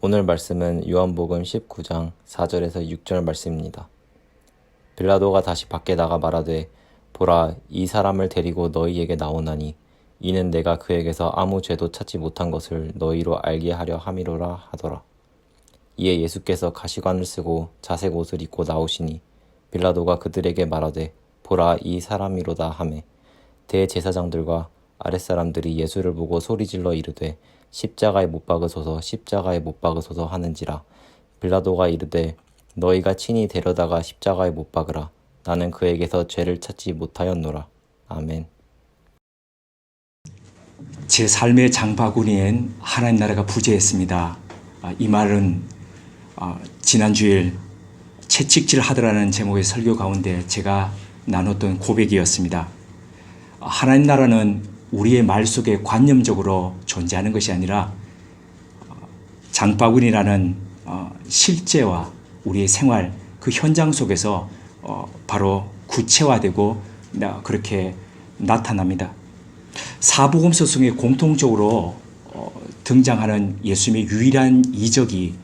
오늘 말씀은 요한복음 19장 4절에서 6절 말씀입니다. 빌라도가 다시 밖에 나가 말하되 보라 이 사람을 데리고 너희에게 나오나니 이는 내가 그에게서 아무 죄도 찾지 못한 것을 너희로 알게 하려 함이로라 하더라. 이에 예수께서 가시관을 쓰고 자색 옷을 입고 나오시니 빌라도가 그들에게 말하되 보라 이 사람이로다 하매 대제사장들과 아랫사람들이 예수를 보고 소리질러 이르되 십자가에 못 박으소서 십자가에 못 박으소서 하는지라. 빌라도가 이르되 너희가 친히 데려다가 십자가에 못 박으라. 나는 그에게서 죄를 찾지 못하였노라. 아멘. 제 삶의 장바구니엔 하나님 나라가 부재했습니다. 이 말은 지난주일 채찍질 하더라는 제목의 설교 가운데 제가 나눴던 고백이었습니다. 하나님 나라는 우리의 말 속에 관념적으로 존재하는 것이 아니라 장바구니라는 실제와 우리의 생활 그 현장 속에서 바로 구체화되고 그렇게 나타납니다. 사복음서 중에 공통적으로 등장하는 예수님의 유일한 이적이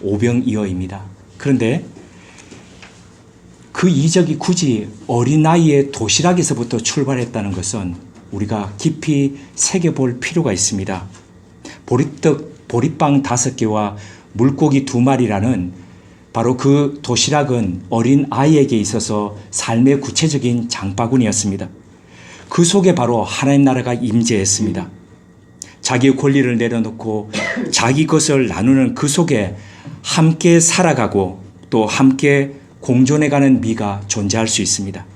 오병이어입니다. 그런데 그 이적이 굳이 어린아이의 도시락에서부터 출발했다는 것은 우리가 깊이 새겨볼 필요가 있습니다. 보리떡, 보리빵 5개와 물고기 2마리라는 바로 그 도시락은 어린아이에게 있어서 삶의 구체적인 장바구니였습니다. 그 속에 바로 하나님 나라가 임재했습니다. 자기의 권리를 내려놓고 자기 것을 나누는 그 속에 함께 살아가고 또 함께 공존해가는 미가 존재할 수 있습니다.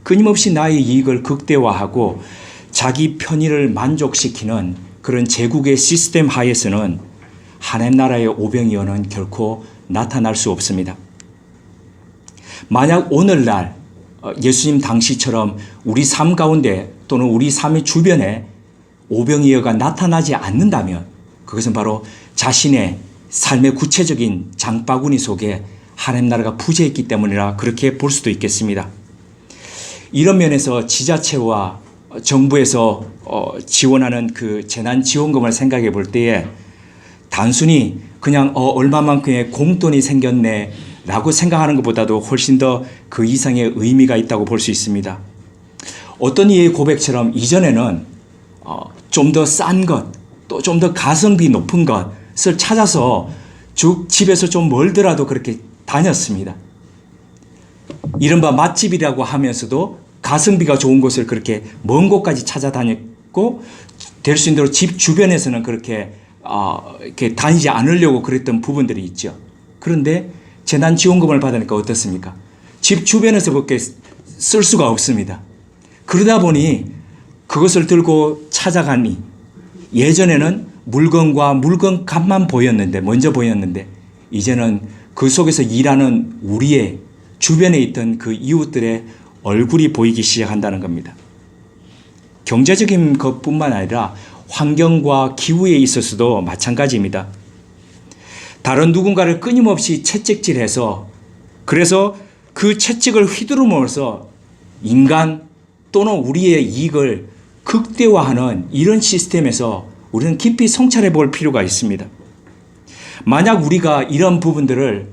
끊임없이 나의 이익을 극대화하고 자기 편의를 만족시키는 그런 제국의 시스템 하에서는 하나님 나라의 오병이어는 결코 나타날 수 없습니다. 만약 오늘날 예수님 당시처럼 우리 삶 가운데 또는 우리 삶의 주변에 오병이어가 나타나지 않는다면 그것은 바로 자신의 삶의 구체적인 장바구니 속에 하나님 나라가 부재했기 때문이라 그렇게 볼 수도 있겠습니다. 이런 면에서 지자체와 정부에서 지원하는 그 재난지원금을 생각해 볼 때에 단순히 그냥 얼마만큼의 공돈이 생겼네 라고 생각하는 것보다도 훨씬 더 그 이상의 의미가 있다고 볼 수 있습니다. 어떤 이의 고백처럼 이전에는 좀 더 싼 것, 또 좀 더 가성비 높은 것을 찾아서 집에서 좀 멀더라도 그렇게 다녔습니다. 이른바 맛집이라고 하면서도 가성비가 좋은 곳을 그렇게 먼 곳까지 찾아다녔고 될 수 있는 대로 집 주변에서는 그렇게 이렇게 다니지 않으려고 그랬던 부분들이 있죠. 그런데 재난지원금을 받으니까 어떻습니까? 집 주변에서밖에 쓸 수가 없습니다. 그러다 보니 그것을 들고 찾아가니 예전에는 물건과 물건 값만 보였는데 먼저 보였는데 이제는 그 속에서 일하는 우리의 주변에 있던 그 이웃들의 얼굴이 보이기 시작한다는 겁니다. 경제적인 것뿐만 아니라 환경과 기후에 있어서도 마찬가지입니다. 다른 누군가를 끊임없이 채찍질해서 그래서 그 채찍을 휘두르면서 인간 또는 우리의 이익을 극대화하는 이런 시스템에서 우리는 깊이 성찰해 볼 필요가 있습니다. 만약 우리가 이런 부분들을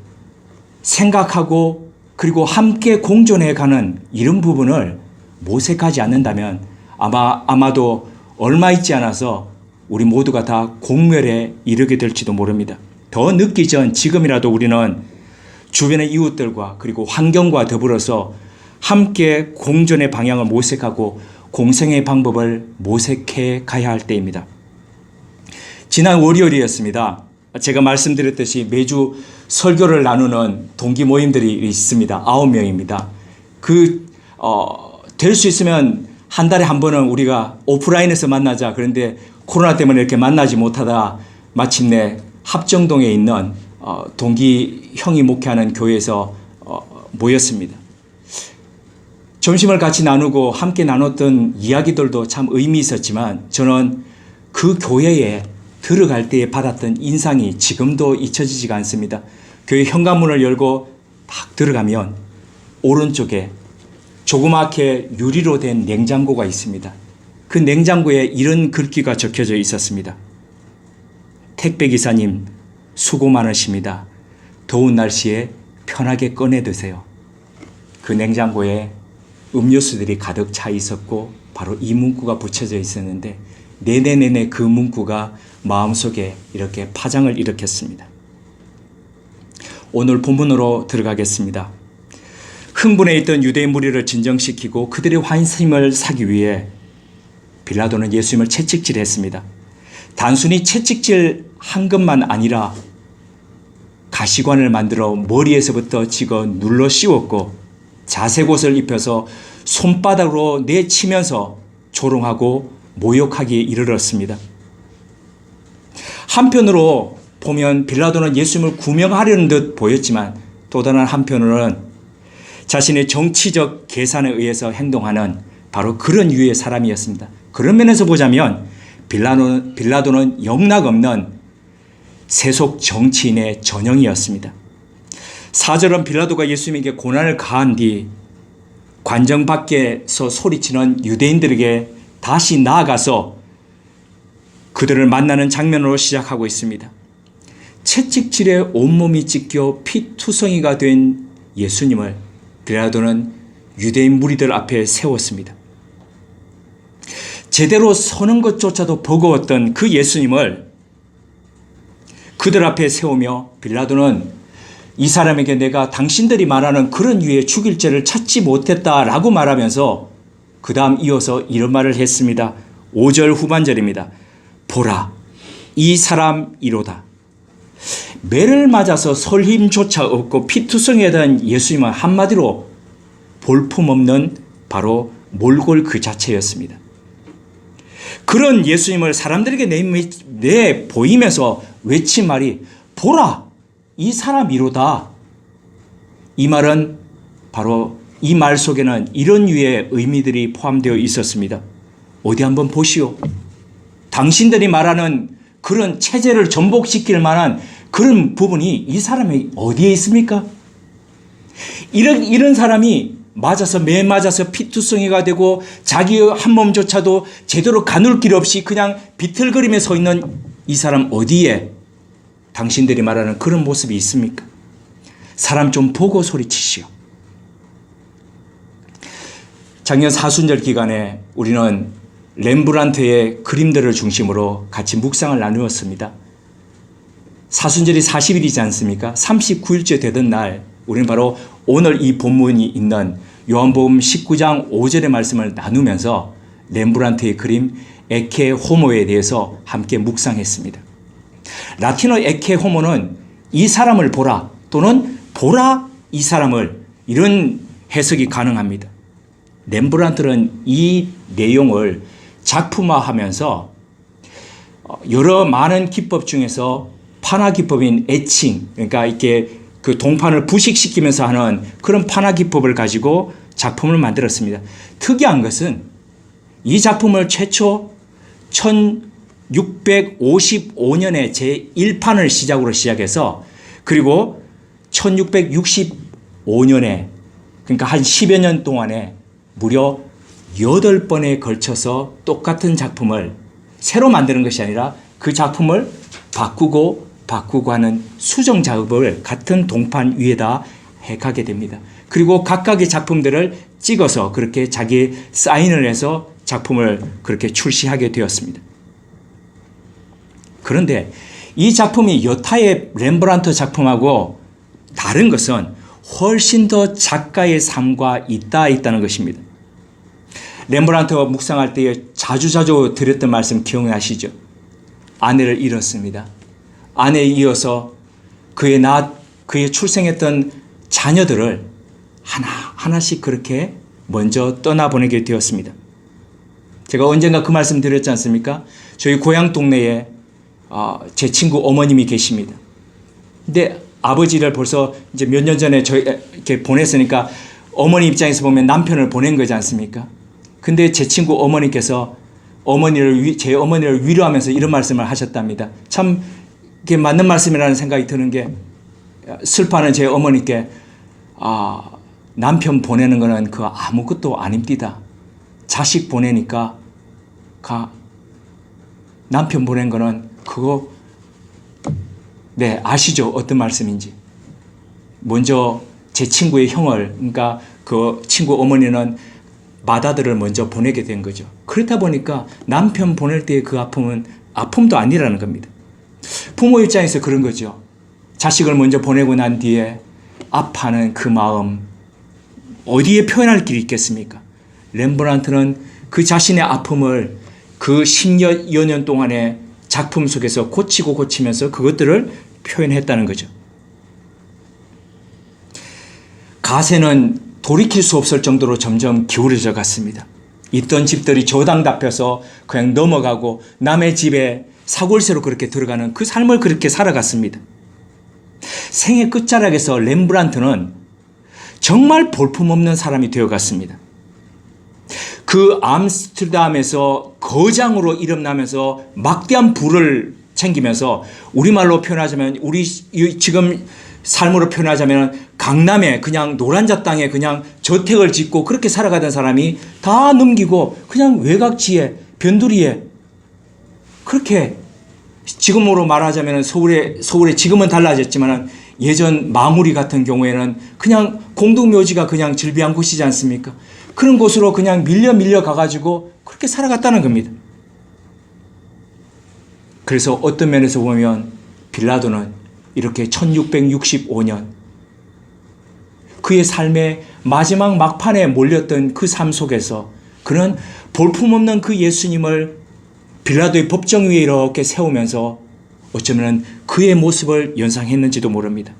생각하고 그리고 함께 공존해 가는 이런 부분을 모색하지 않는다면 아마도 얼마 있지 않아서 우리 모두가 다 공멸에 이르게 될지도 모릅니다. 더 늦기 전 지금이라도 우리는 주변의 이웃들과 그리고 환경과 더불어서 함께 공존의 방향을 모색하고 공생의 방법을 모색해 가야 할 때입니다. 지난 월요일이었습니다. 제가 말씀드렸듯이 매주 설교를 나누는 동기 모임들이 있습니다. 9명입니다. 될 수 있으면 한 달에 한 번은 우리가 오프라인에서 만나자. 그런데 코로나 때문에 이렇게 만나지 못하다 마침내 합정동에 있는 동기 형이 목회하는 교회에서 모였습니다. 점심을 같이 나누고 함께 나눴던 이야기들도 참 의미 있었지만 저는 그 교회에 들어갈 때에 받았던 인상이 지금도 잊혀지지가 않습니다. 교회 현관문을 열고 딱 들어가면 오른쪽에 조그맣게 유리로 된 냉장고가 있습니다. 그 냉장고에 이런 글귀가 적혀져 있었습니다. 택배기사님 수고 많으십니다. 더운 날씨에 편하게 꺼내 드세요. 그 냉장고에 음료수들이 가득 차 있었고 바로 이 문구가 붙여져 있었는데 내내 그 문구가 마음속에 이렇게 파장을 일으켰습니다. 오늘 본문으로 들어가겠습니다. 흥분해 있던 유대인 무리를 진정시키고 그들의 환심을 사기 위해 빌라도는 예수님을 채찍질했습니다. 단순히 채찍질한 것만 아니라 가시관을 만들어 머리에서부터 찍어 눌러 씌웠고 자색옷을 입혀서 손바닥으로 내치면서 조롱하고 모욕하기에 이르렀습니다. 한편으로 보면 빌라도는 예수님을 구명하려는 듯 보였지만 또 다른 한편으로는 자신의 정치적 계산에 의해서 행동하는 바로 그런 유의 사람이었습니다. 그런 면에서 보자면 빌라도는 영락없는 세속 정치인의 전형이었습니다. 4절은 빌라도가 예수님에게 고난을 가한 뒤 관정 밖에서 소리치는 유대인들에게 다시 나아가서 그들을 만나는 장면으로 시작하고 있습니다. 채찍질에 온몸이 찢겨 피투성이가 된 예수님을 빌라도는 유대인 무리들 앞에 세웠습니다. 제대로 서는 것조차도 버거웠던 그 예수님을 그들 앞에 세우며 빌라도는 이 사람에게 내가 당신들이 말하는 그런 유의 죽일 죄를 찾지 못했다라고 말하면서 그 다음 이어서 이런 말을 했습니다. 5절 후반절입니다. 보라, 이 사람이로다. 매를 맞아서 설 힘조차 없고 피투성이던 예수님은 한마디로 볼품없는 바로 몰골 그 자체였습니다. 그런 예수님을 사람들에게 내보이면서 외친 말이 보라, 이 사람이로다. 이 말은 바로 이 말 속에는 이런 류의 의미들이 포함되어 있었습니다. 어디 한번 보시오. 당신들이 말하는 그런 체제를 전복시킬 만한 그런 부분이 이 사람이 어디에 있습니까? 이런 사람이 맞아서 매 맞아서 피투성이가 되고 자기 한 몸조차도 제대로 가눌 길 없이 그냥 비틀거리며 서 있는 이 사람 어디에 당신들이 말하는 그런 모습이 있습니까? 사람 좀 보고 소리치시오. 작년 사순절 기간에 우리는 렘브란트의 그림들을 중심으로 같이 묵상을 나누었습니다. 사순절이 40일이지 않습니까? 39일째 되던 날 우리는 바로 오늘 이 본문이 있는 요한복음 19장 5절의 말씀을 나누면서 렘브란트의 그림 에케 호모에 대해서 함께 묵상했습니다. 라틴어 에케 호모는 이 사람을 보라 또는 보라 이 사람을 이런 해석이 가능합니다. 렘브란트는 이 내용을 작품화하면서 여러 많은 기법 중에서 판화 기법인 에칭, 그러니까 이렇게 그 동판을 부식시키면서 하는 그런 판화 기법을 가지고 작품을 만들었습니다. 특이한 것은 이 작품을 최초 1655년에 제1판을 시작으로 시작해서 그리고 1665년에 그러니까 한 10여 년 동안에 무려 8번에 걸쳐서 똑같은 작품을 새로 만드는 것이 아니라 그 작품을 바꾸고 하는 수정 작업을 같은 동판 위에다 해가게 됩니다. 그리고 각각의 작품들을 찍어서 그렇게 자기 사인을 해서 작품을 그렇게 출시하게 되었습니다. 그런데 이 작품이 여타의 렘브란트 작품하고 다른 것은 훨씬 더 작가의 삶과 있다는 것입니다. 렘브란트가 묵상할 때 자주 드렸던 말씀 기억나시죠? 아내를 잃었습니다. 아내에 이어서 그의 출생했던 자녀들을 하나씩 그렇게 먼저 떠나보내게 되었습니다. 제가 언젠가 그 말씀 드렸지 않습니까? 저희 고향 동네에 제 친구 어머님이 계십니다. 근데 아버지를 벌써 이제 몇 년 전에 이렇게 보냈으니까 어머니 입장에서 보면 남편을 보낸 거지 않습니까? 근데 제 친구 어머니께서 제 어머니를 위로하면서 이런 말씀을 하셨답니다. 참 이게 맞는 말씀이라는 생각이 드는 게 슬퍼하는 제 어머니께 남편 보내는 거는 그 아무것도 아닙니다. 자식 보내니까 남편 보낸 거는 그거 네, 아시죠? 어떤 말씀인지. 먼저 제 친구의 형을, 그러니까 그 친구 어머니는 맏아들을 먼저 보내게 된 거죠. 그렇다 보니까 남편 보낼 때의 그 아픔은 아픔도 아니라는 겁니다. 부모 입장에서 그런 거죠. 자식을 먼저 보내고 난 뒤에 아파하는 그 마음, 어디에 표현할 길이 있겠습니까? 렘브란트는 그 자신의 아픔을 그 10여 년 동안의 작품 속에서 고치고 고치면서 그것들을 표현했다는 거죠. 가세는 돌이킬 수 없을 정도로 점점 기울어져 갔습니다. 있던 집들이 저당 잡혀서 그냥 넘어가고 남의 집에 사골세로 그렇게 들어가는 그 삶을 그렇게 살아갔습니다. 생애 끝자락에서 렘브란트는 정말 볼품없는 사람이 되어갔습니다. 그 암스테르담에서 거장으로 이름나면서 막대한 부를 챙기면서 우리말로 표현하자면 우리 지금 삶으로 표현하자면 강남에 그냥 노란자 땅에 그냥 저택을 짓고 그렇게 살아가던 사람이 다 넘기고 그냥 외곽지에 변두리에 그렇게 지금으로 말하자면 서울에 지금은 달라졌지만 예전 마무리 같은 경우에는 그냥 공동묘지가 그냥 즐비한 곳이지 않습니까? 그런 곳으로 그냥 밀려 가가지고 그렇게 살아갔다는 겁니다. 그래서 어떤 면에서 보면 빌라도는 이렇게 1665년 그의 삶의 마지막 막판에 몰렸던 그 삶 속에서 그는 볼품없는 그 예수님을 빌라도의 법정 위에 이렇게 세우면서 어쩌면 그의 모습을 연상했는지도 모릅니다.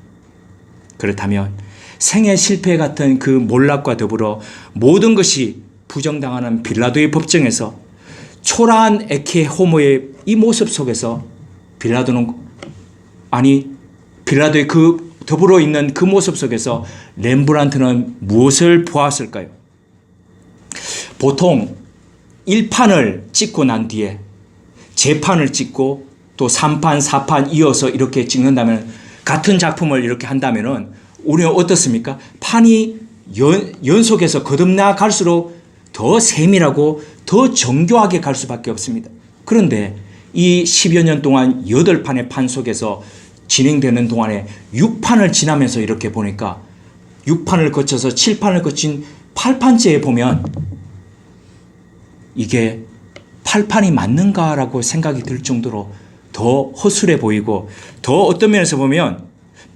그렇다면 생애 실패 같은 그 몰락과 더불어 모든 것이 부정당하는 빌라도의 법정에서 초라한 에케 호모의 이 모습 속에서 빌라도의 그 더불어 있는 그 모습 속에서 렘브란트는 무엇을 보았을까요? 보통 1판을 찍고 난 뒤에 재판을 찍고 또 3판, 4판 이어서 이렇게 찍는다면 같은 작품을 이렇게 한다면은 우리는 어떻습니까? 판이 연속해서 거듭나 갈수록 더 세밀하고 더 정교하게 갈 수밖에 없습니다. 그런데 이 10여 년 동안 8판의 판 속에서 진행되는 동안에 6판을 지나면서 이렇게 보니까 6판을 거쳐서 7판을 거친 8판째에 보면 이게 8판이 맞는가라고 생각이 들 정도로 더 허술해 보이고 더 어떤 면에서 보면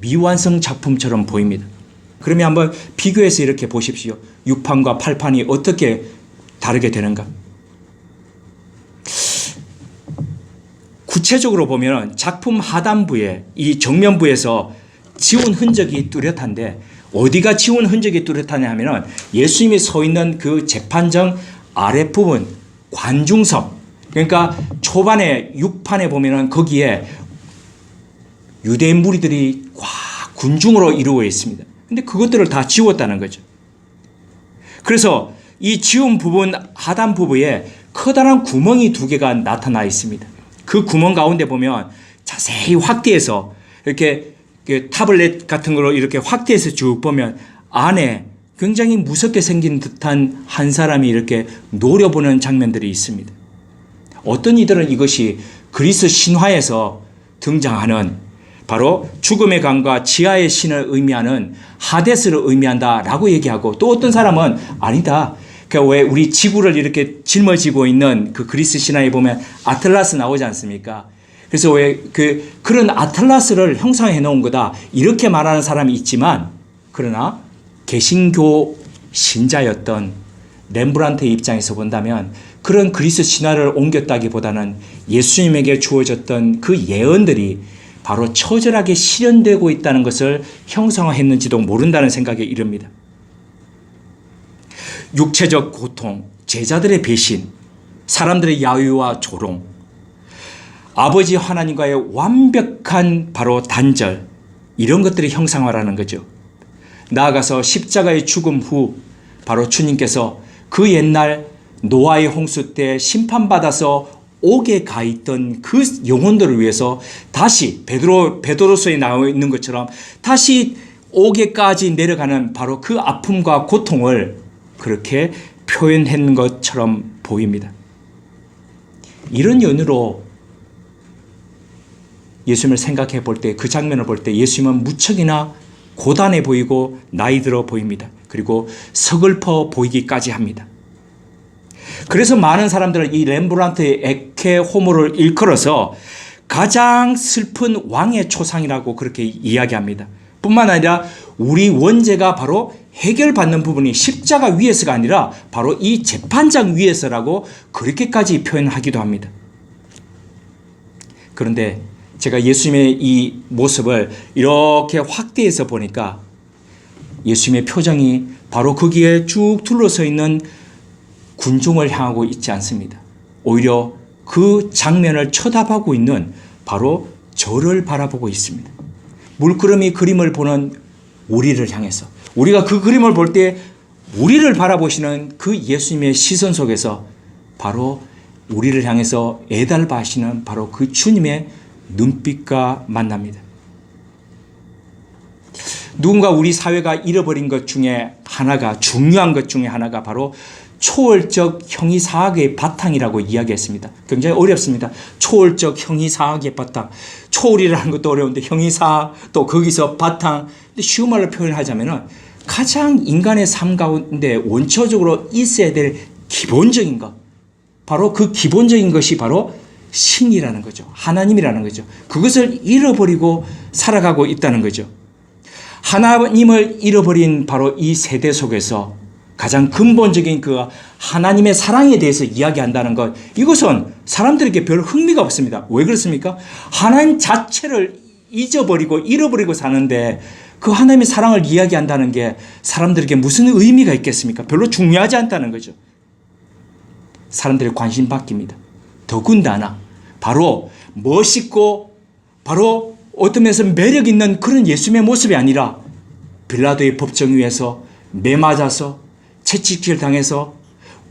미완성 작품처럼 보입니다. 그러면 한번 비교해서 이렇게 보십시오. 6판과 8판이 어떻게 다르게 되는가? 구체적으로 보면 작품 하단부에 이 정면부에서 지운 흔적이 뚜렷한데 어디가 지운 흔적이 뚜렷하냐 하면 예수님이 서 있는 그 재판정 아랫부분 관중석, 그러니까 초반에 6판에 보면은 거기에 유대인 무리들이 군중으로 이루어 있습니다. 근데 그것들을 다 지웠다는 거죠. 그래서 이 지운 부분 하단 부분에 커다란 구멍이 2개가 나타나 있습니다. 그 구멍 가운데 보면 자세히 확대해서 이렇게 타블렛 같은 걸로 이렇게 확대해서 쭉 보면 안에 굉장히 무섭게 생긴 듯한 한 사람이 이렇게 노려보는 장면들이 있습니다. 어떤 이들은 이것이 그리스 신화에서 등장하는 바로 죽음의 강과 지하의 신을 의미하는 하데스를 의미한다라고 얘기하고 또 어떤 사람은 아니다. 그러니까 왜 우리 지구를 이렇게 짊어지고 있는 그 그리스 신화에 보면 아틀라스 나오지 않습니까? 그래서 왜 그런 아틀라스를 형상해 놓은 거다. 이렇게 말하는 사람이 있지만 그러나 개신교 신자였던 렘브란트의 입장에서 본다면 그런 그리스 신화를 옮겼다기보다는 예수님에게 주어졌던 그 예언들이 바로 처절하게 실현되고 있다는 것을 형상화했는지도 모른다는 생각에 이릅니다. 육체적 고통, 제자들의 배신, 사람들의 야유와 조롱, 아버지 하나님과의 완벽한 바로 단절, 이런 것들이 형상화라는 거죠. 나아가서 십자가의 죽음 후 바로 주님께서 그 옛날 노아의 홍수 때 심판받아서 옥에 가 있던 그 영혼들을 위해서 다시 베드로서에 나와 있는 것처럼 다시 옥에까지 내려가는 바로 그 아픔과 고통을 그렇게 표현한 것처럼 보입니다. 이런 연유로 예수님을 생각해 볼 때, 그 장면을 볼 때 예수님은 무척이나 고단해 보이고 나이 들어 보입니다. 그리고 서글퍼 보이기까지 합니다. 그래서 많은 사람들은 이 렘브란트의 에케 호모를 일컬어서 가장 슬픈 왕의 초상이라고 그렇게 이야기합니다. 뿐만 아니라 우리 원죄가 바로 해결받는 부분이 십자가 위에서가 아니라 바로 이 재판장 위에서라고 그렇게까지 표현하기도 합니다. 그런데 제가 예수님의 이 모습을 이렇게 확대해서 보니까 예수님의 표정이 바로 거기에 쭉 둘러서 있는 군중을 향하고 있지 않습니다. 오히려 그 장면을 쳐다보고 있는 바로 저를 바라보고 있습니다. 물끄러미 그림을 보는 우리를 향해서, 우리가 그 그림을 볼 때 우리를 바라보시는 그 예수님의 시선 속에서 바로 우리를 향해서 애달바 하시는 바로 그 주님의 눈빛과 만납니다. 누군가 우리 사회가 잃어버린 것 중에 하나가, 중요한 것 중에 하나가 바로 초월적 형이사학의 바탕이라고 이야기했습니다. 굉장히 어렵습니다. 초월적 형이사학의 바탕. 초월이라는 것도 어려운데 형이사학, 또 거기서 바탕. 쉬운 말로 표현하자면 가장 인간의 삶 가운데 원초적으로 있어야 될 기본적인 것. 바로 그 기본적인 것이 바로 신이라는 거죠. 하나님이라는 거죠. 그것을 잃어버리고 살아가고 있다는 거죠. 하나님을 잃어버린 바로 이 세대 속에서 가장 근본적인 그 하나님의 사랑에 대해서 이야기한다는 것, 이것은 사람들에게 별 흥미가 없습니다. 왜 그렇습니까? 하나님 자체를 잊어버리고 잃어버리고 사는데 그 하나님의 사랑을 이야기한다는 게 사람들에게 무슨 의미가 있겠습니까? 별로 중요하지 않다는 거죠. 사람들의 관심 바뀝니다. 더군다나 바로 멋있고 바로 어떤 면에서 매력 있는 그런 예수님의 모습이 아니라 빌라도의 법정 위에서 매맞아서 채찍질 당해서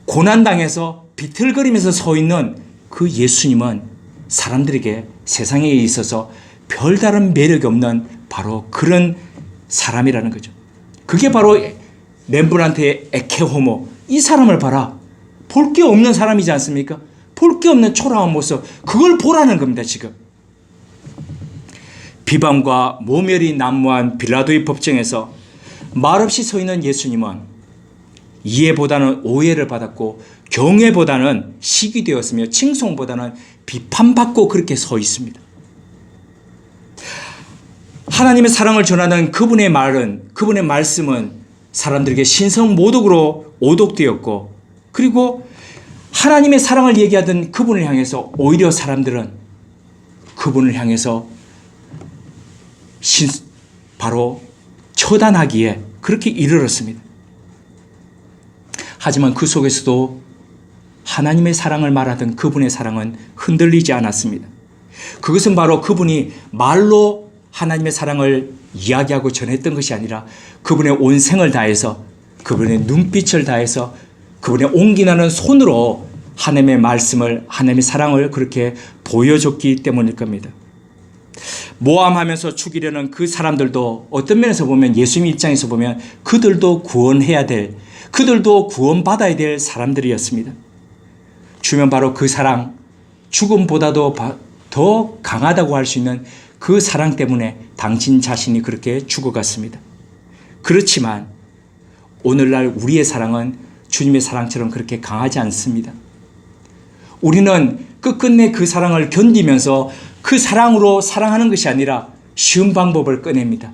고난당해서 비틀거리면서 서 있는 그 예수님은 사람들에게 세상에 있어서 별다른 매력이 없는 바로 그런 사람이라는 거죠. 그게 바로 렘브란트의 에케 호모. 이 사람을 봐라. 볼 게 없는 사람이지 않습니까? 볼 게 없는 초라한 모습. 그걸 보라는 겁니다, 지금. 비방과 모멸이 난무한 빌라도의 법정에서 말없이 서 있는 예수님은 이해보다는 오해를 받았고 경외보다는 시기되었으며 칭송보다는 비판받고 그렇게 서 있습니다. 하나님의 사랑을 전하는 그분의 말은, 그분의 말씀은 사람들에게 신성모독으로 오독되었고, 그리고 하나님의 사랑을 얘기하던 그분을 향해서 오히려 사람들은 그분을 향해서 바로 처단하기에 그렇게 이르렀습니다. 하지만 그 속에서도 하나님의 사랑을 말하던 그분의 사랑은 흔들리지 않았습니다. 그것은 바로 그분이 말로 하나님의 사랑을 이야기하고 전했던 것이 아니라 그분의 온 생을 다해서, 그분의 눈빛을 다해서, 그분의 온기나는 손으로 하나님의 말씀을, 하나님의 사랑을 그렇게 보여줬기 때문일 겁니다. 모함하면서 죽이려는 그 사람들도 어떤 면에서 보면, 예수님 입장에서 보면 그들도 구원해야 될, 그들도 구원받아야 될 사람들이었습니다. 주면 바로 그 사랑, 죽음보다도 더 강하다고 할 수 있는 그 사랑 때문에 당신 자신이 그렇게 죽어갔습니다. 그렇지만 오늘날 우리의 사랑은 주님의 사랑처럼 그렇게 강하지 않습니다. 우리는 끝끝내 그 사랑을 견디면서 그 사랑으로 사랑하는 것이 아니라 쉬운 방법을 꺼냅니다.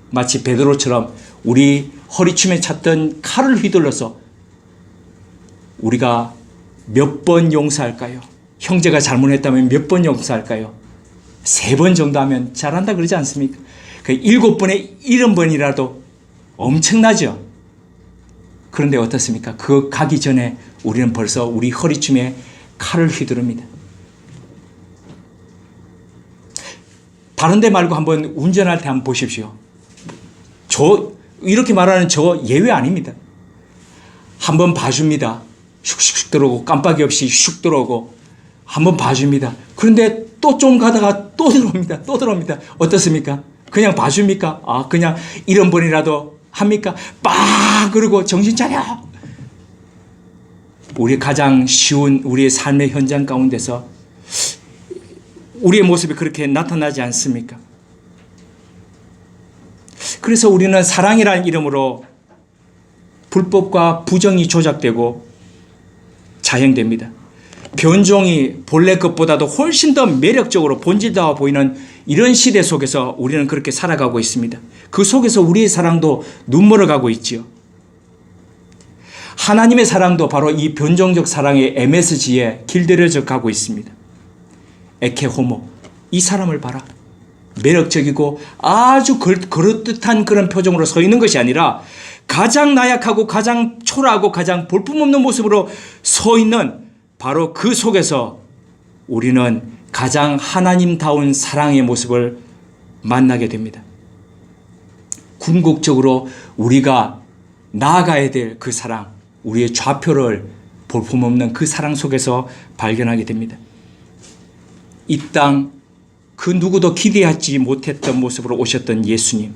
마치 베드로처럼 우리 허리춤에 찼던 칼을 휘둘러서 우리가 몇 번 용서할까요? 형제가 잘못했다면 몇 번 용서할까요? 3번 정도 하면 잘한다 그러지 않습니까? 그 7번에 70번이라도 엄청나죠? 그런데 어떻습니까? 그 가기 전에 우리는 벌써 우리 허리춤에 칼을 휘두릅니다. 다른 데 말고 한번 운전할 때 한번 보십시오. 이렇게 말하는 저 예외 아닙니다. 한번 봐줍니다. 슉슉슉 들어오고 깜빡이 없이 슉 들어오고 한번 봐줍니다. 그런데 또 좀 가다가 또 들어옵니다. 또 들어옵니다. 어떻습니까? 그냥 봐줍니까? 그냥 70번이라도 합니까? 빡! 그러고 정신 차려! 우리 가장 쉬운 우리의 삶의 현장 가운데서 우리의 모습이 그렇게 나타나지 않습니까? 그래서 우리는 사랑이라는 이름으로 불법과 부정이 조작되고 자행됩니다. 변종이 본래 것보다도 훨씬 더 매력적으로 본질다워 보이는 이런 시대 속에서 우리는 그렇게 살아가고 있습니다. 그 속에서 우리의 사랑도 눈멀어가고 있지요. 하나님의 사랑도 바로 이 변종적 사랑의 MSG에 길들여져 가고 있습니다. 에케 호모, 이 사람을 봐라. 매력적이고 아주 그럴듯한 그런 표정으로 서 있는 것이 아니라 가장 나약하고 가장 초라하고 가장 볼품없는 모습으로 서 있는 바로 그 속에서 우리는 가장 하나님다운 사랑의 모습을 만나게 됩니다. 궁극적으로 우리가 나아가야 될 그 사랑, 우리의 좌표를 볼품없는 그 사랑 속에서 발견하게 됩니다. 이 땅 그 누구도 기대하지 못했던 모습으로 오셨던 예수님.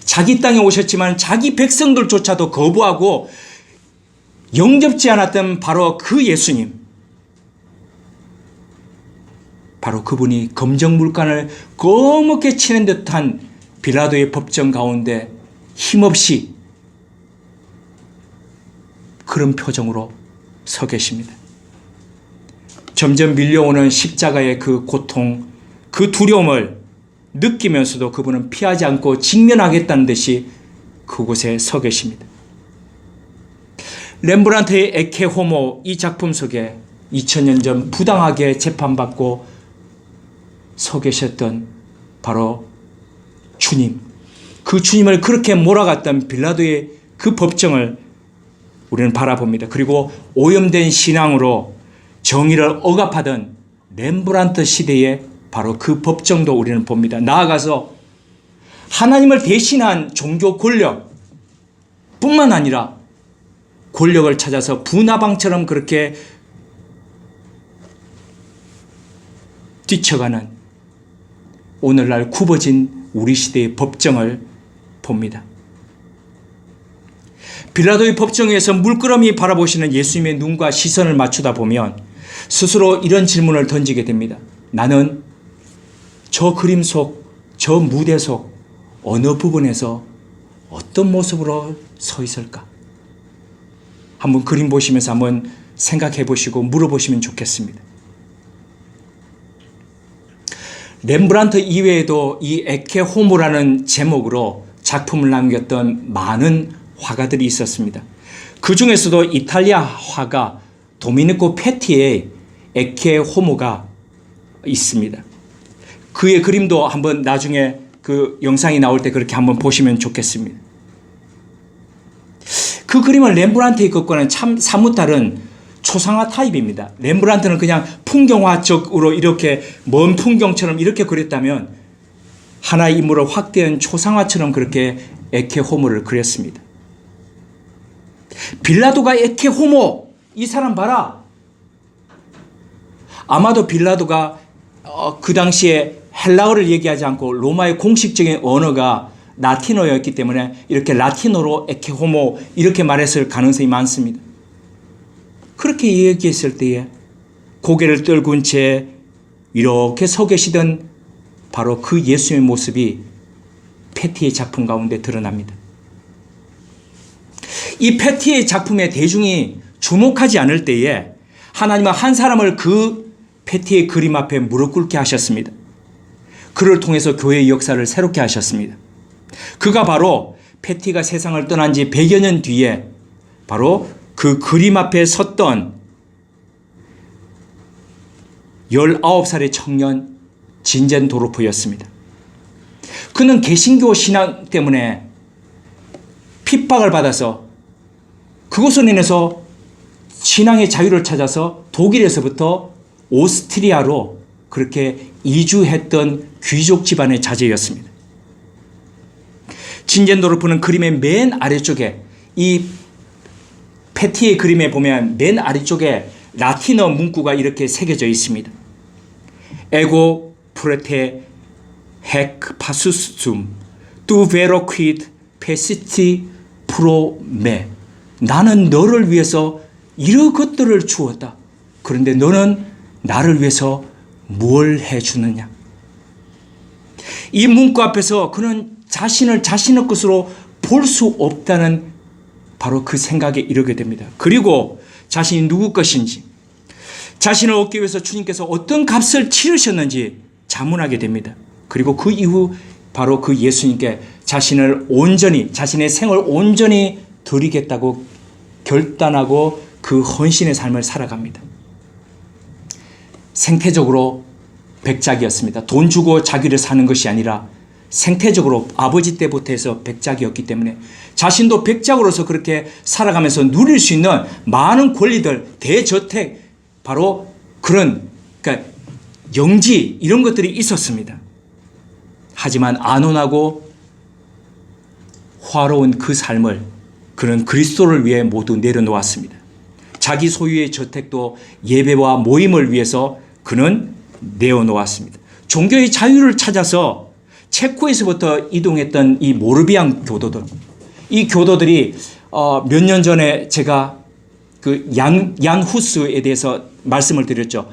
자기 땅에 오셨지만 자기 백성들조차도 거부하고 영접지 않았던 바로 그 예수님. 바로 그분이 검정물간을 검게 치는 듯한 빌라도의 법정 가운데 힘없이 그런 표정으로 서 계십니다. 점점 밀려오는 십자가의 그 고통, 그 두려움을 느끼면서도 그분은 피하지 않고 직면하겠다는 듯이 그곳에 서 계십니다. 렘브란트의 에케 호모 이 작품 속에 2000년 전 부당하게 재판받고 서 계셨던 바로 주님, 그 주님을 그렇게 몰아갔던 빌라도의 그 법정을 우리는 바라봅니다. 그리고 오염된 신앙으로 정의를 억압하던 렘브란트 시대의 바로 그 법정도 우리는 봅니다. 나아가서 하나님을 대신한 종교 권력 뿐만 아니라 권력을 찾아서 분화방처럼 그렇게 뛰쳐가는 오늘날 굽어진 우리 시대의 법정을 봅니다. 빌라도의 법정에서 물끄러미 바라보시는 예수님의 눈과 시선을 맞추다 보면 스스로 이런 질문을 던지게 됩니다. 나는 저 그림 속, 저 무대 속 어느 부분에서 어떤 모습으로 서 있을까? 한번 그림 보시면서 한번 생각해 보시고 물어보시면 좋겠습니다. 렘브란트 이외에도 이 에케 호모라는 제목으로 작품을 남겼던 많은 화가들이 있었습니다. 그 중에서도 이탈리아 화가 도미니코 페티의 에케 호모가 있습니다. 그의 그림도 한번 나중에 그 영상이 나올 때 그렇게 한번 보시면 좋겠습니다. 그 그림은 렘브란트의 것과는 참 사뭇 다른 초상화 타입입니다. 렘브란트는 그냥 풍경화적으로 이렇게 먼 풍경처럼 이렇게 그렸다면 하나의 인물을 확대한 초상화처럼 그렇게 에케 호모를 그렸습니다. 빌라도가 에케 호모, 이 사람 봐라. 아마도 빌라도가 그 당시에 헬라어를 얘기하지 않고 로마의 공식적인 언어가 라틴어였기 때문에 이렇게 라틴어로 에케 호모 이렇게 말했을 가능성이 많습니다. 그렇게 얘기했을 때에 고개를 떨군 채 이렇게 서 계시던 바로 그 예수의 모습이 페티의 작품 가운데 드러납니다. 이 페티의 작품에 대중이 주목하지 않을 때에 하나님은 한 사람을 그 페티의 그림 앞에 무릎 꿇게 하셨습니다. 그를 통해서 교회의 역사를 새롭게 하셨습니다. 그가 바로 페티가 세상을 떠난 지 100여 년 뒤에 바로 그 그림 앞에 섰던 19살의 청년 진젠도르프였습니다. 그는 개신교 신앙 때문에 핍박을 받아서 그것으로 인해서 신앙의 자유를 찾아서 독일에서부터 오스트리아로 그렇게 이주했던 귀족 집안의 자제였습니다. 진젠도르프는 그림의 맨 아래쪽에 이 페티의 그림에 보면 맨 아래쪽에 라틴어 문구가 이렇게 새겨져 있습니다. 에고 프레테 핵 파수스툼 두 베로 퀴드 페시티 프로메. 나는 너를 위해서 이런 것들을 주었다. 그런데 너는 나를 위해서 뭘 해주느냐. 이 문구 앞에서 그는 자신을 자신의 것으로 볼 수 없다는 바로 그 생각에 이르게 됩니다. 그리고 자신이 누구 것인지, 자신을 얻기 위해서 주님께서 어떤 값을 치르셨는지 자문하게 됩니다. 그리고 그 이후 바로 그 예수님께 자신을 온전히, 자신의 생을 온전히 드리겠다고 결단하고 그 헌신의 삶을 살아갑니다. 생태적으로 백작이었습니다. 돈 주고 자기를 사는 것이 아니라 생태적으로 아버지 때부터 해서 백작이었기 때문에 자신도 백작으로서 그렇게 살아가면서 누릴 수 있는 많은 권리들, 대저택, 바로 그런 그러니까 영지 이런 것들이 있었습니다. 하지만 안온하고 화로운 그 삶을 그는 그리스도를 위해 모두 내려놓았습니다. 자기 소유의 저택도 예배와 모임을 위해서 그는 내어놓았습니다. 종교의 자유를 찾아서 체코에서부터 이동했던 이 모르비안 교도들, 이 교도들이 몇 년 전에 제가 그 얀 후스에 대해서 말씀을 드렸죠.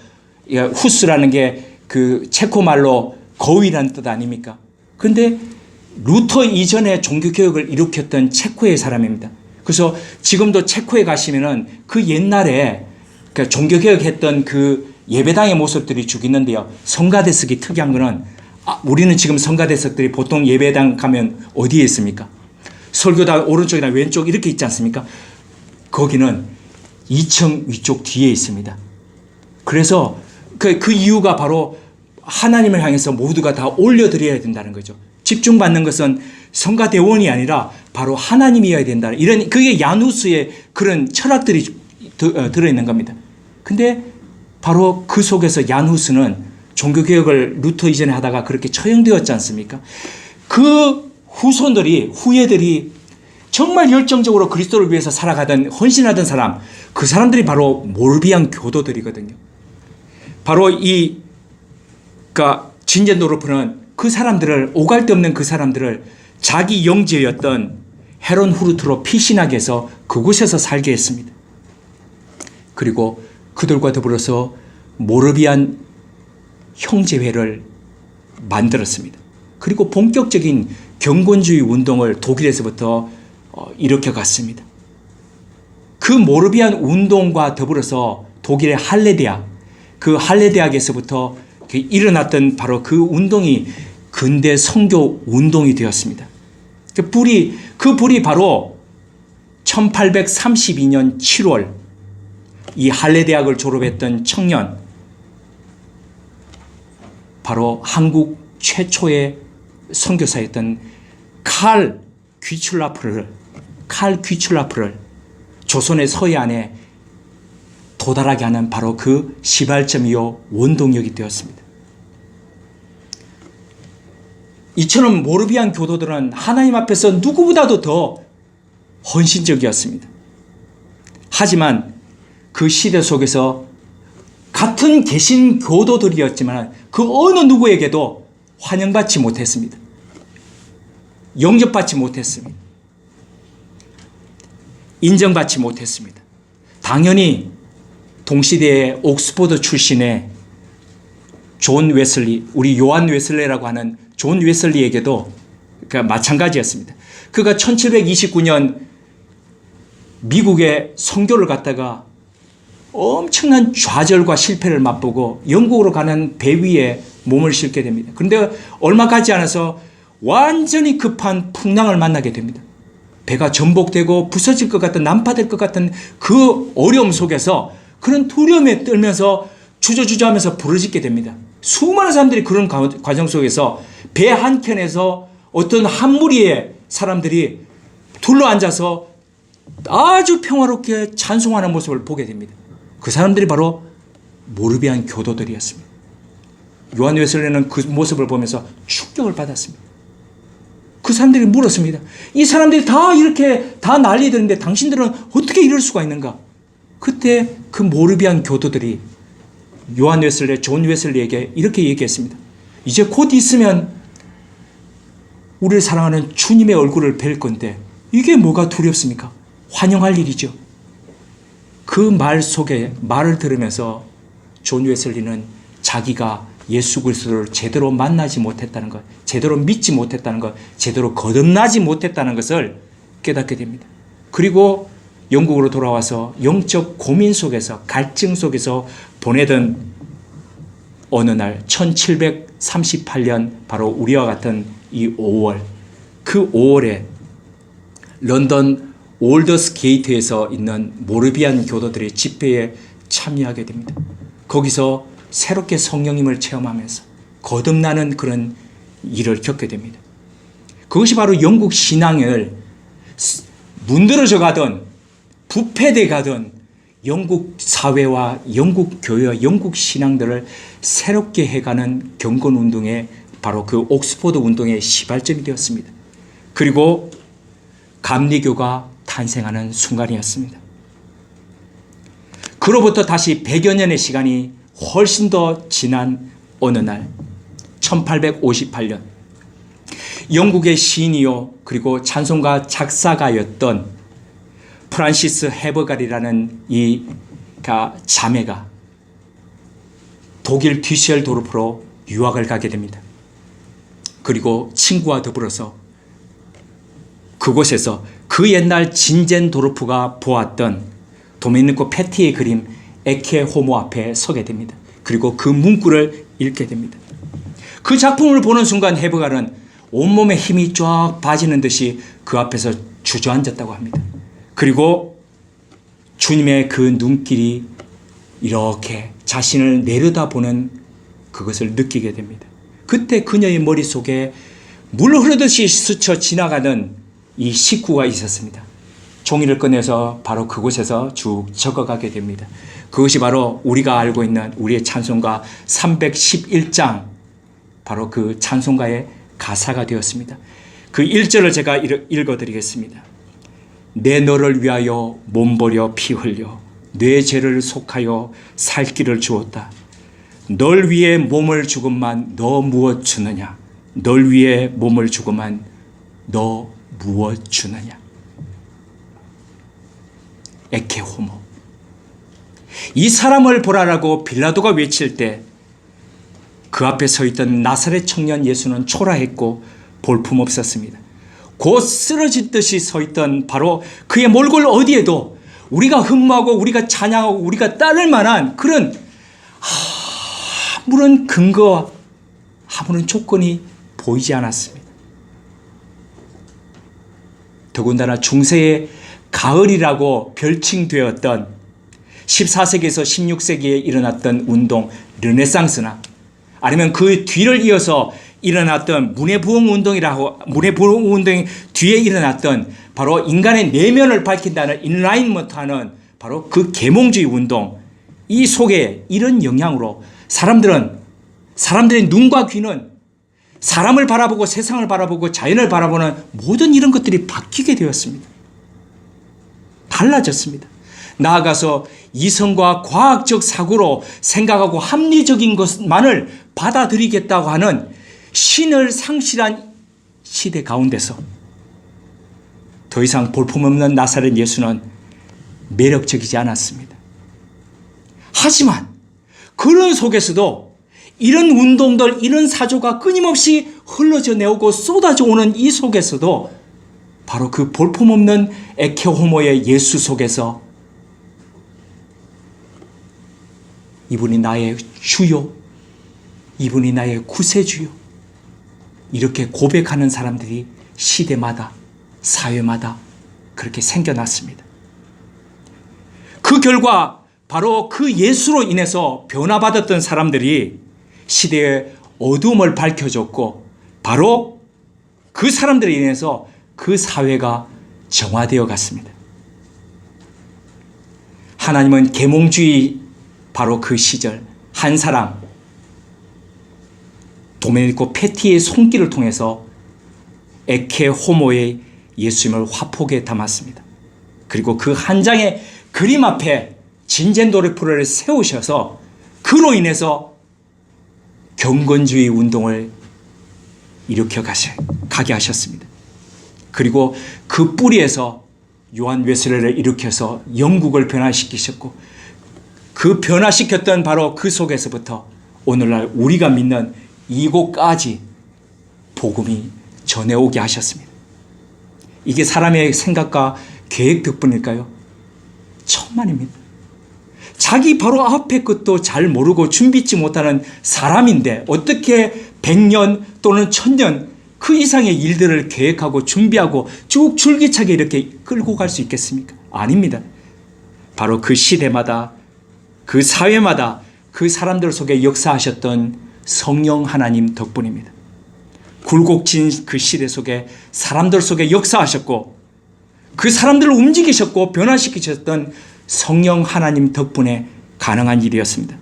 후스라는 게 그 체코 말로 거위라는 뜻 아닙니까? 그런데 루터 이전에 종교개혁을 일으켰던 체코의 사람입니다. 그래서 지금도 체코에 가시면은 그 옛날에 그러니까 종교개혁했던 그 예배당의 모습들이 쭉 있는데요. 성가대석이 특이한 거는 우리는 지금 성가대석들이 보통 예배당 가면 어디에 있습니까? 설교당 오른쪽이나 왼쪽 이렇게 있지 않습니까? 거기는 2층 위쪽 뒤에 있습니다. 그래서 그 이유가 바로 하나님을 향해서 모두가 다 올려드려야 된다는 거죠. 집중받는 것은 성가대원이 아니라 바로 하나님이어야 된다. 이런 그게 야누스의 그런 철학들이 들어있는 겁니다. 근데 바로 그 속에서 야누스는 종교개혁을 루터 이전에 하다가 그렇게 처형되었지 않습니까? 그 후예들이 정말 열정적으로 그리스도를 위해서 살아가던 헌신하던 사람, 그 사람들이 바로 모르비안 교도들이거든요. 바로 그러니까 진젠도르프는 그 사람들을, 오갈 데 없는 그 사람들을 자기 영지였던 헤론 후르트로 피신하게 해서 그곳에서 살게 했습니다. 그리고 그들과 더불어서 모르비안 형제회를 만들었습니다. 그리고 본격적인 경건주의 운동을 독일에서부터 일으켜갔습니다. 그 모르비안 운동과 더불어서 독일의 할레 대학, 그 할레 대학에서부터 일어났던 바로 그 운동이 근대 선교 운동이 되었습니다. 그 불이 바로 1832년 7월 이 할레 대학을 졸업했던 청년, 바로 한국 최초의 선교사였던 칼 귀출라프를 조선의 서해안에 도달하게 하는 바로 그 시발점이요 원동력이 되었습니다. 이처럼 모르비안 교도들은 하나님 앞에서 누구보다도 더 헌신적이었습니다. 하지만 그 시대 속에서 같은 개신 교도들이었지만 그 어느 누구에게도 환영받지 못했습니다. 영접받지 못했습니다. 인정받지 못했습니다. 당연히 동시대의 옥스퍼드 출신의 존 웨슬리, 우리 요한 웨슬레라고 하는 존 웨슬리에게도 마찬가지였습니다. 그가 1729년 미국에 선교를 갔다가 엄청난 좌절과 실패를 맛보고 영국으로 가는 배 위에 몸을 싣게 됩니다. 그런데 얼마 가지 않아서 완전히 급한 풍랑을 만나게 됩니다. 배가 전복되고 부서질 것 같은, 난파될 것 같은 그 어려움 속에서 그런 두려움에 떨면서 주저주저하면서 부르짖게 됩니다. 수많은 사람들이 그런 과정 속에서 배 한켠에서 어떤 한 무리의 사람들이 둘러앉아서 아주 평화롭게 찬송하는 모습을 보게 됩니다. 그 사람들이 바로 모르비안 교도들이었습니다. 요한 웨슬레는 그 모습을 보면서 충격을 받았습니다. 그 사람들이 물었습니다. 이 사람들이 다 이렇게 다 난리들인데 당신들은 어떻게 이럴 수가 있는가? 그때 그 모르비안 교도들이 요한 웨슬레, 존 웨슬리에게 이렇게 얘기했습니다. 이제 곧 있으면 우리를 사랑하는 주님의 얼굴을 뵐 건데 이게 뭐가 두렵습니까? 환영할 일이죠. 그 말 속에 말을 들으면서 존 웨슬리는 자기가 예수 그리스도를 제대로 만나지 못했다는 것, 제대로 믿지 못했다는 것, 제대로 거듭나지 못했다는 것을 깨닫게 됩니다. 그리고 영국으로 돌아와서 영적 고민 속에서, 갈증 속에서 보내던 어느 날 1738년 바로 우리와 같은 이 5월, 그 5월에 런던 올더스 게이트에서 있는 모르비안 교도들의 집회에 참여하게 됩니다. 거기서 새롭게 성령님을 체험하면서 거듭나는 그런 일을 겪게 됩니다. 그것이 바로 영국 신앙을 문드러져 가던, 부패돼 가던 영국 사회와 영국 교회와 영국 신앙들을 새롭게 해가는 경건운동의 바로 그 옥스포드 운동의 시발점이 되었습니다. 그리고 감리교가 탄생하는 순간이었습니다. 그로부터 다시 100여 년의 시간이 훨씬 더 지난 어느 날 1858년 영국의 시인이요 그리고 찬송가 작사가였던 프란시스 헤버갈이라는 이 자매가 독일 뒤셀도르프로 유학을 가게 됩니다. 그리고 친구와 더불어서 그곳에서 그 옛날 진젠도르프가 보았던 도메니코 페티의 그림 에케 호모 앞에 서게 됩니다. 그리고 그 문구를 읽게 됩니다. 그 작품을 보는 순간 헤버갈은 온몸에 힘이 쫙 빠지는 듯이 그 앞에서 주저앉았다고 합니다. 그리고 주님의 그 눈길이 이렇게 자신을 내려다보는 그것을 느끼게 됩니다. 그때 그녀의 머릿속에 물 흐르듯이 스쳐 지나가는 이 식구가 있었습니다. 종이를 꺼내서 바로 그곳에서 쭉 적어가게 됩니다. 그것이 바로 우리가 알고 있는 우리의 찬송가 311장 바로 그 찬송가의 가사가 되었습니다. 그 1절을 제가 읽어드리겠습니다. 내 너를 위하여 몸버려 피 흘려 내 죄를 속하여 살 길을 주었다. 널 위해 몸을 주건만 너 무엇 주느냐. 널 위해 몸을 주건만 너 무엇 주느냐. 에케 호모. 이 사람을 보라라고 빌라도가 외칠 때 그 앞에 서 있던 나사렛 청년 예수는 초라했고 볼품없었습니다. 곧 쓰러질 듯이 서 있던 바로 그의 몰골 어디에도 우리가 흠모하고 우리가 찬양하고 우리가 따를 만한 그런 아무런 근거와 아무런 조건이 보이지 않았습니다. 더군다나 중세의 가을이라고 별칭되었던 14세기에서 16세기에 일어났던 운동 르네상스나 아니면 그 뒤를 이어서 일어났던 문해부흥 운동이 뒤에 일어났던 바로 인간의 내면을 밝힌다는 인라인먼트하는 바로 그 계몽주의 운동, 이 속에 이런 영향으로 사람들의 눈과 귀는 사람을 바라보고 세상을 바라보고 자연을 바라보는 모든 이런 것들이 바뀌게 되었습니다. 달라졌습니다. 나아가서 이성과 과학적 사고로 생각하고 합리적인 것만을 받아들이겠다고 하는 신을 상실한 시대 가운데서 더 이상 볼품없는 나사렛 예수는 매력적이지 않았습니다. 하지만 그런 속에서도 이런 운동들, 이런 사조가 끊임없이 흘러져 내오고 쏟아져 오는 이 속에서도 바로 그 볼품없는 에케 호모의 예수 속에서 이분이 나의 주요, 이분이 나의 구세주요, 이렇게 고백하는 사람들이 시대마다 사회마다 그렇게 생겨났습니다. 그 결과 바로 그 예수로 인해서 변화받았던 사람들이 시대의 어두움을 밝혀줬고 바로 그 사람들에 인해서 그 사회가 정화되어 갔습니다. 하나님은 계몽주의 바로 그 시절 한 사람 도메니코 페티의 손길을 통해서 에케 호모의 예수님을 화폭에 담았습니다. 그리고 그 한 장의 그림 앞에 진젠도르프를 세우셔서 그로 인해서 경건주의 운동을 일으켜 가게 하셨습니다. 그리고 그 뿌리에서 요한 웨슬레를 일으켜서 영국을 변화시키셨고 그 변화시켰던 바로 그 속에서부터 오늘날 우리가 믿는 이곳까지 복음이 전해오게 하셨습니다. 이게 사람의 생각과 계획 덕분일까요? 천만입니다. 자기 바로 앞에 것도 잘 모르고 준비치 못하는 사람인데 어떻게 100년 또는 1000년 그 이상의 일들을 계획하고 준비하고 쭉 줄기차게 이렇게 끌고 갈 수 있겠습니까? 아닙니다. 바로 그 시대마다 그 사회마다 그 사람들 속에 역사하셨던 성령 하나님 덕분입니다. 굴곡진 그 시대 속에 사람들 속에 역사하셨고 그 사람들을 움직이셨고 변화시키셨던 성령 하나님 덕분에 가능한 일이었습니다.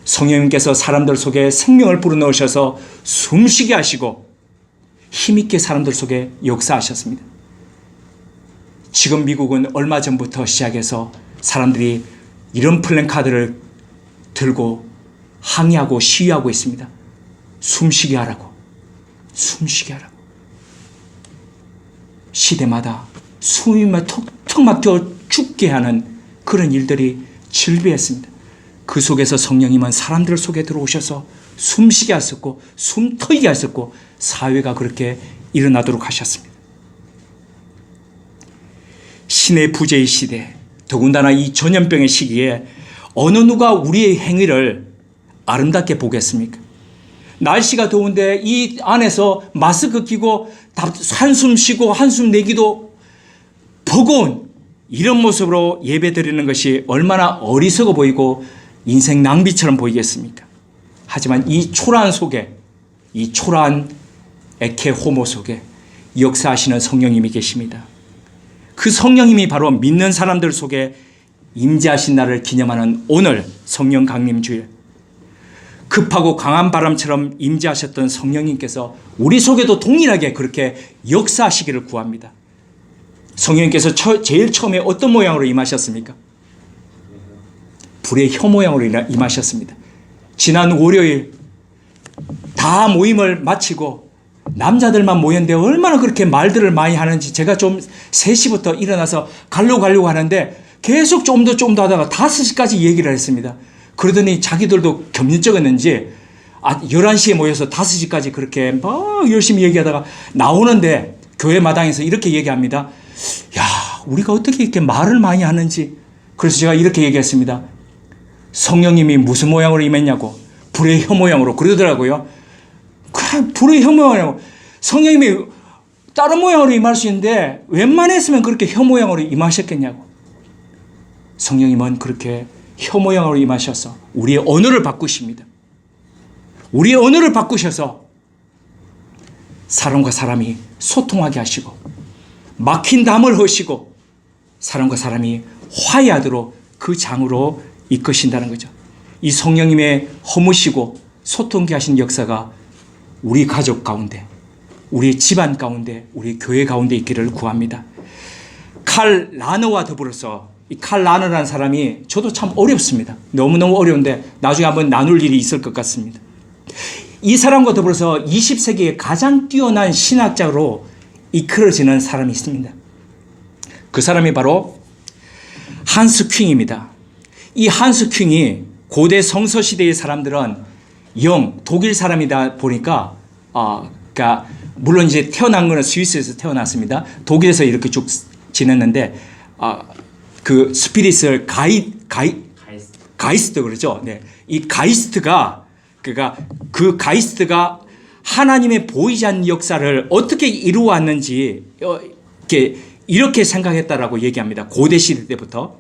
성령님께서 사람들 속에 생명을 불어넣으셔서 숨쉬게 하시고 힘있게 사람들 속에 역사하셨습니다. 지금 미국은 얼마 전부터 시작해서 사람들이 이런 플랜카드를 들고 항의하고 시위하고 있습니다. 숨쉬게 하라고. 숨쉬게 하라고. 시대마다 숨이 턱턱 막혀 죽게 하는 그런 일들이 질비했습니다. 그 속에서 성령님은 사람들 속에 들어오셔서 숨쉬게 하셨고 숨 트이게 하셨고 사회가 그렇게 일어나도록 하셨습니다. 신의 부재의 시대, 더군다나 이 전염병의 시기에 어느 누가 우리의 행위를 아름답게 보겠습니까? 날씨가 더운데 이 안에서 마스크 끼고 한숨 쉬고 한숨 내기도 버거운 이런 모습으로 예배 드리는 것이 얼마나 어리석어 보이고 인생 낭비처럼 보이겠습니까? 하지만 이 초라한 속에, 이 초라한 에케 호모 속에 역사하시는 성령님이 계십니다. 그 성령님이 바로 믿는 사람들 속에 임재하신 날을 기념하는 오늘 성령 강림 주일, 급하고 강한 바람처럼 임재하셨던 성령님께서 우리 속에도 동일하게 그렇게 역사하시기를 구합니다. 성령님께서 제일 처음에 어떤 모양으로 임하셨습니까? 불의 혀 모양으로 임하셨습니다. 지난 월요일 다 모임을 마치고 남자들만 모였는데 얼마나 그렇게 말들을 많이 하는지 제가 좀 3시부터 일어나서 가려고 하는데 계속 좀 더 하다가 5시까지 얘기를 했습니다. 그러더니 자기들도 겸연쩍었는지 11시에 모여서 5시까지 그렇게 막 열심히 얘기하다가 나오는데 교회 마당에서 이렇게 얘기합니다. 야, 우리가 어떻게 이렇게 말을 많이 하는지. 그래서 제가 이렇게 얘기했습니다. 성령님이 무슨 모양으로 임했냐고. 불의 혀 모양으로 그러더라고요. 그래, 불의 혀 모양으로. 성령님이 다른 모양으로 임할 수 있는데 웬만했으면 그렇게 혀 모양으로 임하셨겠냐고. 성령님은 그렇게 혀 모양으로 임하셔서 우리의 언어를 바꾸십니다. 우리의 언어를 바꾸셔서 사람과 사람이 소통하게 하시고 막힌 담을 허시고 사람과 사람이 화해하도록 그 장으로 이끄신다는 거죠. 이 성령님의 허무시고 소통케 하신 역사가 우리 가족 가운데, 우리 집안 가운데, 우리 교회 가운데 있기를 구합니다. 칼 라너와 더불어서 이 칼 라너라는 사람이 저도 참 어렵습니다. 너무너무 어려운데 나중에 한번 나눌 일이 있을 것 같습니다. 이 사람과 더불어서 20세기에 가장 뛰어난 신학자로 이끌어지는 사람이 있습니다. 그 사람이 바로 한스 퀼입니다. 이 한스 퀼이 고대 성서시대의 사람들은 독일 사람이다 보니까 그러니까 물론 이제 태어난 거는 스위스에서 태어났습니다. 독일에서 이렇게 쭉 지냈는데 그 스피릿을 가이스트 그러죠. 네. 이 가이스트가 그러니까 그 가이스트가 하나님의 보이지 않는 역사를 어떻게 이루어왔는지 이렇게 생각했다라고 얘기합니다. 고대 시대 때부터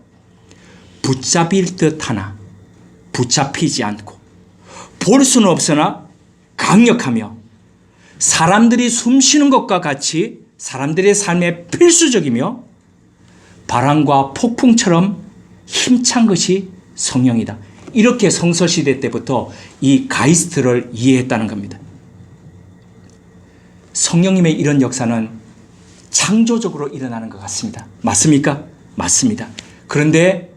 붙잡힐 듯하나 붙잡히지 않고 볼 수는 없으나 강력하며 사람들이 숨쉬는 것과 같이 사람들의 삶에 필수적이며 바람과 폭풍처럼 힘찬 것이 성령이다. 이렇게 성서시대 때부터 이 가이스트를 이해했다는 겁니다. 성령님의 이런 역사는 창조적으로 일어나는 것 같습니다. 맞습니까? 맞습니다. 그런데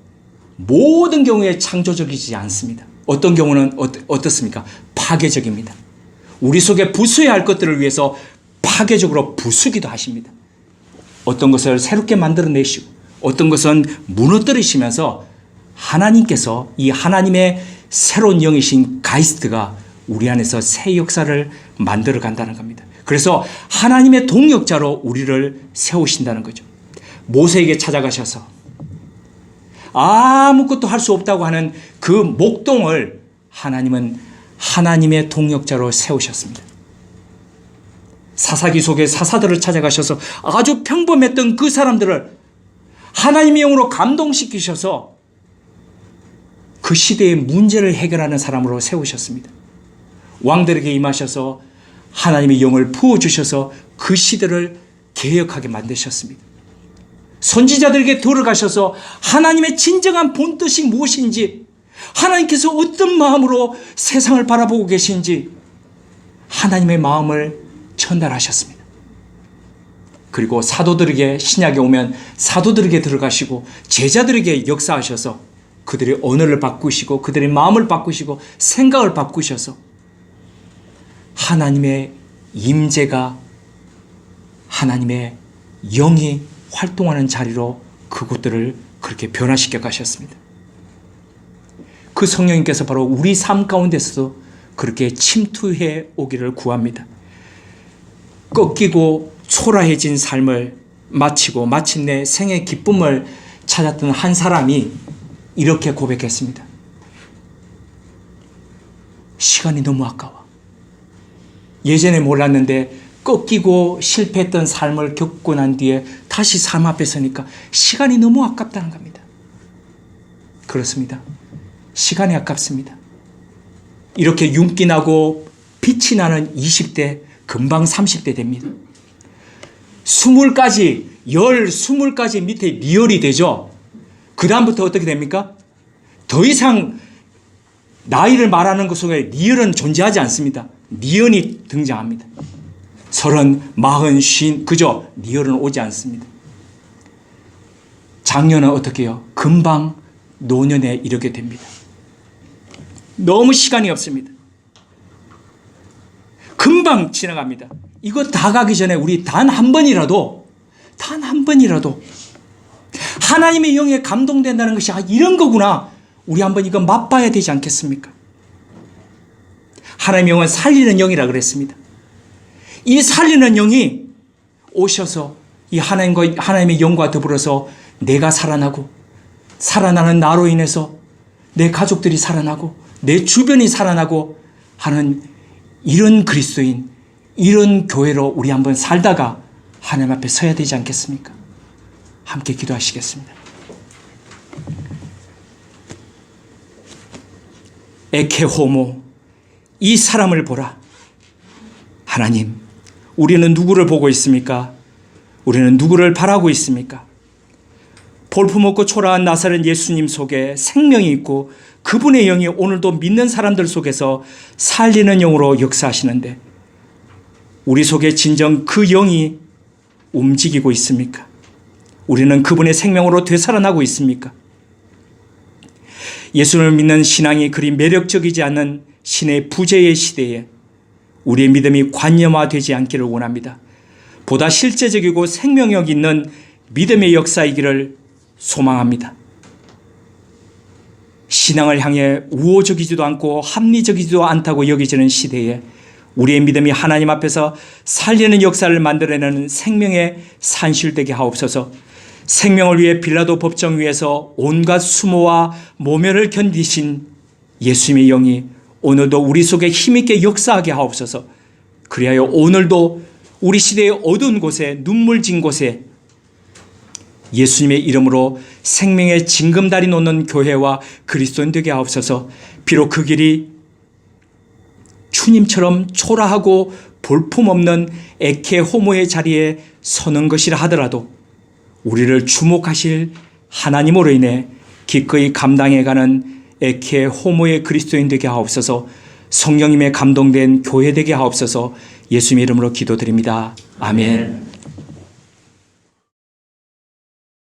모든 경우에 창조적이지 않습니다. 어떤 경우는 어떻습니까? 파괴적입니다. 우리 속에 부수어야 할 것들을 위해서 파괴적으로 부수기도 하십니다. 어떤 것을 새롭게 만들어내시고 어떤 것은 무너뜨리시면서 하나님께서 이 하나님의 새로운 영이신 가이스트가 우리 안에서 새 역사를 만들어 간다는 겁니다. 그래서 하나님의 동역자로 우리를 세우신다는 거죠. 모세에게 찾아가셔서 아무것도 할 수 없다고 하는 그 목동을 하나님은 하나님의 동역자로 세우셨습니다. 사사기 속의 사사들을 찾아가셔서 아주 평범했던 그 사람들을 하나님의 영으로 감동시키셔서 그 시대의 문제를 해결하는 사람으로 세우셨습니다. 왕들에게 임하셔서 하나님의 영을 부어주셔서 그 시대를 개혁하게 만드셨습니다. 선지자들에게 들어가셔서 하나님의 진정한 본뜻이 무엇인지, 하나님께서 어떤 마음으로 세상을 바라보고 계신지 하나님의 마음을 전달하셨습니다. 그리고 사도들에게, 신약에 오면 사도들에게 들어가시고 제자들에게 역사하셔서 그들의 언어를 바꾸시고 그들의 마음을 바꾸시고 생각을 바꾸셔서 하나님의 임재가, 하나님의 영이 활동하는 자리로 그곳들을 그렇게 변화시켜 가셨습니다. 그 성령님께서 바로 우리 삶 가운데서도 그렇게 침투해 오기를 구합니다. 꺾이고 초라해진 삶을 마치고 마침내 생의 기쁨을 찾았던 한 사람이 이렇게 고백했습니다. 시간이 너무 아까워. 예전에 몰랐는데 꺾이고 실패했던 삶을 겪고 난 뒤에 다시 삶 앞에 서니까 시간이 너무 아깝다는 겁니다. 그렇습니다. 시간이 아깝습니다. 이렇게 윤기 나고 빛이 나는 20대 금방 30대 됩니다. 20까지 밑에 리얼이 되죠. 그 다음부터 어떻게 됩니까? 더 이상 나이를 말하는 것 속에 리얼은 존재하지 않습니다. 니은이 등장합니다. 30, 40, 50 그죠? 리얼은 오지 않습니다. 장년은 어떻게 해요? 금방 노년에 이르게 됩니다. 너무 시간이 없습니다. 금방 지나갑니다. 이거 다 가기 전에 우리 단 한 번이라도 하나님의 영에 감동된다는 것이 이런 거구나. 우리 한번 이거 맛봐야 되지 않겠습니까? 하나님의 영은 살리는 영이라 그랬습니다. 이 살리는 영이 오셔서 이 하나님의 영과 더불어서 내가 살아나고 살아나는 나로 인해서 내 가족들이 살아나고 내 주변이 살아나고 하는 이런 그리스도인, 이런 교회로 우리 한번 살다가 하나님 앞에 서야 되지 않겠습니까? 함께 기도하시겠습니다. 에케호모, 이 사람을 보라. 하나님, 우리는 누구를 보고 있습니까? 우리는 누구를 바라고 있습니까? 볼품없고 초라한 나사렛 예수님 속에 생명이 있고 그분의 영이 오늘도 믿는 사람들 속에서 살리는 영으로 역사하시는데 우리 속에 진정 그 영이 움직이고 있습니까? 우리는 그분의 생명으로 되살아나고 있습니까? 예수를 믿는 신앙이 그리 매력적이지 않는 신의 부재의 시대에 우리의 믿음이 관념화되지 않기를 원합니다. 보다 실제적이고 생명력 있는 믿음의 역사이기를 소망합니다. 신앙을 향해 우호적이지도 않고 합리적이지도 않다고 여겨지는 시대에 우리의 믿음이 하나님 앞에서 살리는 역사를 만들어내는 생명의 산실되게 하옵소서. 생명을 위해 빌라도 법정 위에서 온갖 수모와 모멸을 견디신 예수님의 영이 오늘도 우리 속에 힘있게 역사하게 하옵소서. 그리하여 오늘도 우리 시대의 어두운 곳에 눈물진 곳에 예수님의 이름으로 생명의 징검다리 놓는 교회와 그리스도인 되게 하옵소서. 비록 그 길이 주님처럼 초라하고 볼품없는 에케 호모의 자리에 서는 것이라 하더라도 우리를 주목하실 하나님으로 인해 기꺼이 감당해가는 에케 호모의 그리스도인 되게 하옵소서. 성령님의 감동된 교회 되게 하옵소서. 예수님의 이름으로 기도드립니다. 아멘.